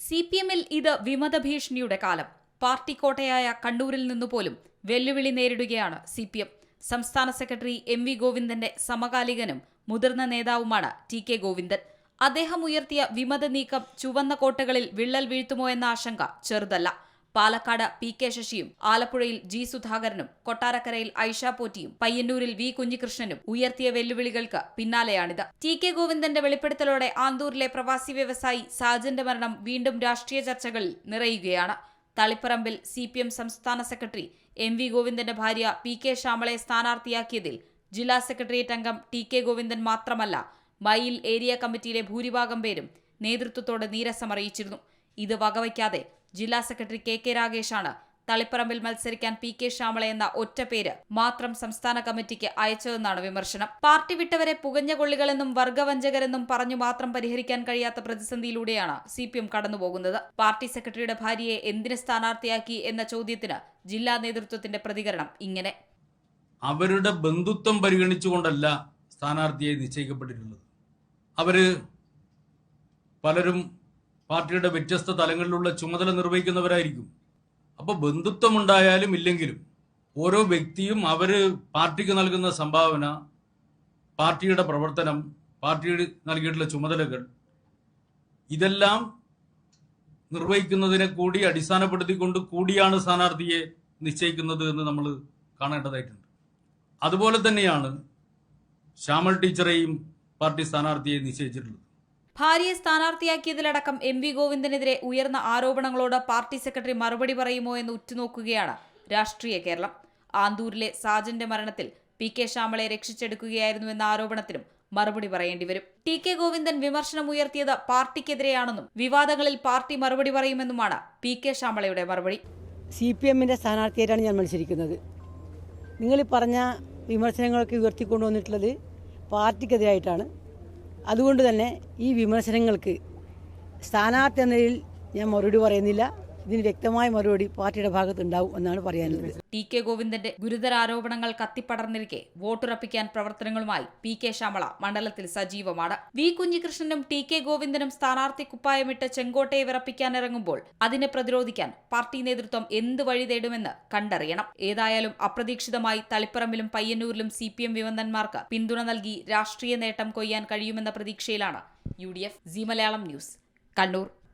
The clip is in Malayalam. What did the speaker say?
CPM-ൽ ഇത് വിമത ഭീഷണിയുടെ കാലം. പാർട്ടി കോട്ടയായ കണ്ണൂരിൽ നിന്നുപോലും വെല്ലുവിളി നേരിടുകയാണ് CPM. സംസ്ഥാന സെക്രട്ടറി MV ഗോവിന്ദന്റെ സമകാലികനും മുതിർന്ന നേതാവുമാണ് TK ഗോവിന്ദൻ. അദ്ദേഹം ഉയർത്തിയ വിമത നീക്കം ചുവന്ന കോട്ടകളിൽ വിള്ളൽ വീഴ്ത്തുമോ എന്ന ആശങ്ക ചെറുതല്ല. പാലക്കാട് PK ശശിയും ആലപ്പുഴയിൽ G സുധാകരനും കൊട്ടാരക്കരയിൽ ഐഷ പോറ്റിയും പയ്യന്നൂരിൽ V കുഞ്ഞികൃഷ്ണനും ഉയർത്തിയ വെല്ലുവിളികൾക്ക് പിന്നാലെയാണിത്. TK ഗോവിന്ദന്റെ വെളിപ്പെടുത്തലോടെ ആന്തൂരിലെ പ്രവാസി വ്യവസായി സാജന്റെ മരണം വീണ്ടും രാഷ്ട്രീയ ചർച്ചകളിൽ നിറയുകയാണ്. തളിപ്പറമ്പിൽ CPM സംസ്ഥാന സെക്രട്ടറി MV ഗോവിന്ദന്റെ ഭാര്യ PK ശ്യാമളയെ സ്ഥാനാർത്ഥിയാക്കിയതിൽ ജില്ലാ സെക്രട്ടേറിയറ്റ് അംഗം TK ഗോവിന്ദൻ മാത്രമല്ല, മയിൽ ഏരിയ കമ്മിറ്റിയിലെ ഭൂരിഭാഗം പേരും നേതൃത്വത്തോട് നീരസമറിയിച്ചിരുന്നു. ഇത് വകവയ്ക്കാതെ ജില്ലാ സെക്രട്ടറി KK രാഗേഷാണ് തളിപ്പറമ്പിൽ മത്സരിക്കാൻ PK ശ്യാമള എന്ന ഒറ്റ പേര് മാത്രം സംസ്ഥാന കമ്മിറ്റിക്ക് അയച്ചതെന്നാണ് വിമർശനം. പാർട്ടി വിട്ടവരെ പുകഞ്ഞ കൊള്ളികളെന്നും വർഗവഞ്ചകരെന്നും പറഞ്ഞു മാത്രം പരിഹരിക്കാൻ കഴിയാത്ത പ്രതിസന്ധിയിലൂടെയാണ് CPM കടന്നുപോകുന്നത്. പാർട്ടി സെക്രട്ടറിയുടെ ഭാര്യയെ എന്തിന് സ്ഥാനാർത്ഥിയാക്കി എന്ന ചോദ്യത്തിന് ജില്ലാ നേതൃത്വത്തിന്റെ പ്രതികരണം ഇങ്ങനെ: അവരുടെ ബന്ധുത്വം പരിഗണിച്ചുകൊണ്ടല്ല സ്ഥാനാർത്ഥിയെ നിശ്ചയിക്കപ്പെട്ടിട്ടുള്ളത്. അവര് പലരും പാർട്ടിയുടെ വ്യത്യസ്ത തലങ്ങളിലുള്ള ചുമതല നിർവഹിക്കുന്നവരായിരിക്കും. അപ്പോൾ ബന്ധുത്വം ഉണ്ടായാലും ഇല്ലെങ്കിലും ഓരോ വ്യക്തിയും അവര് പാർട്ടിക്ക് നൽകുന്ന സംഭാവന, പാർട്ടിയുടെ പ്രവർത്തനം, പാർട്ടിയുടെ നൽകിയിട്ടുള്ള ചുമതലകൾ, ഇതെല്ലാം നിർവഹിക്കുന്നതിനെ കൂടി അടിസ്ഥാനപ്പെടുത്തിക്കൊണ്ട് കൂടിയാണ് സ്ഥാനാർത്ഥിയെ നിശ്ചയിക്കുന്നത് എന്ന് നമ്മൾ കാണേണ്ടതായിട്ടുണ്ട്. അതുപോലെ തന്നെയാണ് ശ്യാമൾ ടീച്ചറെയും പാർട്ടി സ്ഥാനാർത്ഥിയെ നിശ്ചയിച്ചിട്ടുള്ളത്. ഭാര്യയെ സ്ഥാനാർത്ഥിയാക്കിയതിലടക്കം MV ഗോവിന്ദനെതിരെ ഉയർന്ന ആരോപണങ്ങളോട് പാർട്ടി സെക്രട്ടറി മറുപടി പറയുമോ എന്ന് ഉറ്റുനോക്കുകയാണ് രാഷ്ട്രീയ കേരളം. ആന്തൂരിലെ സാജന്റെ മരണത്തിൽ PK ശ്യാമളയെ രക്ഷിച്ചെടുക്കുകയായിരുന്നുവെന്ന ആരോപണത്തിനും മറുപടി പറയേണ്ടി വരും. TK ഗോവിന്ദൻ വിമർശനമുയർത്തിയത് പാർട്ടിക്കെതിരെയാണെന്നും വിവാദങ്ങളിൽ പാർട്ടി മറുപടി പറയുമെന്നുമാണ് PK ശ്യാമളയുടെ മറുപടി. CPM-ന്റെ സ്ഥാനാർത്ഥിയായിട്ടാണ് ഞാൻ മത്സരിക്കുന്നത്. നിങ്ങൾ പറഞ്ഞ വിമർശനങ്ങളൊക്കെ ഉയർത്തിക്കൊണ്ടുവന്നിട്ടുള്ളത് പാർട്ടിക്കെതിരായിട്ടാണ്. അതുകൊണ്ട് തന്നെ ഈ വിമർശനങ്ങൾക്ക് സ്ഥാനാർത്ഥി എന്നതിൽ ഞാൻ മറുപടി പറയുന്നില്ല. ഇതിന് വ്യക്തമായ മറുപടി പാർട്ടിയുടെ ഭാഗത്തുണ്ടാവും എന്നാണ് പറയാനുള്ളത്. TK ഗോവിന്ദന്റെ ഗുരുതര ആരോപണങ്ങൾ കത്തിപ്പടർന്നിരിക്കെ വോട്ടുറപ്പിക്കാൻ പ്രവർത്തനങ്ങളുമായി PK ശ്യാമള മണ്ഡലത്തിൽ സജീവമാണ്. V കുഞ്ഞികൃഷ്ണനും TK ഗോവിന്ദനും സ്ഥാനാർത്ഥി കുപ്പായമിട്ട് ചെങ്കോട്ടയെ വിറപ്പിക്കാനിറങ്ങുമ്പോൾ അതിനെ പ്രതിരോധിക്കാൻ പാർട്ടി നേതൃത്വം എന്ത് വഴി തേടുമെന്ന് കണ്ടറിയണം. ഏതായാലും അപ്രതീക്ഷിതമായി തളിപ്പറമ്പിലും പയ്യന്നൂരിലും CPM വിമതന്മാർക്ക് പിന്തുണ നൽകി രാഷ്ട്രീയ നേട്ടം കൊയ്യാൻ കഴിയുമെന്ന പ്രതീക്ഷയിലാണ് UDF. C Malayalam news, Kannur.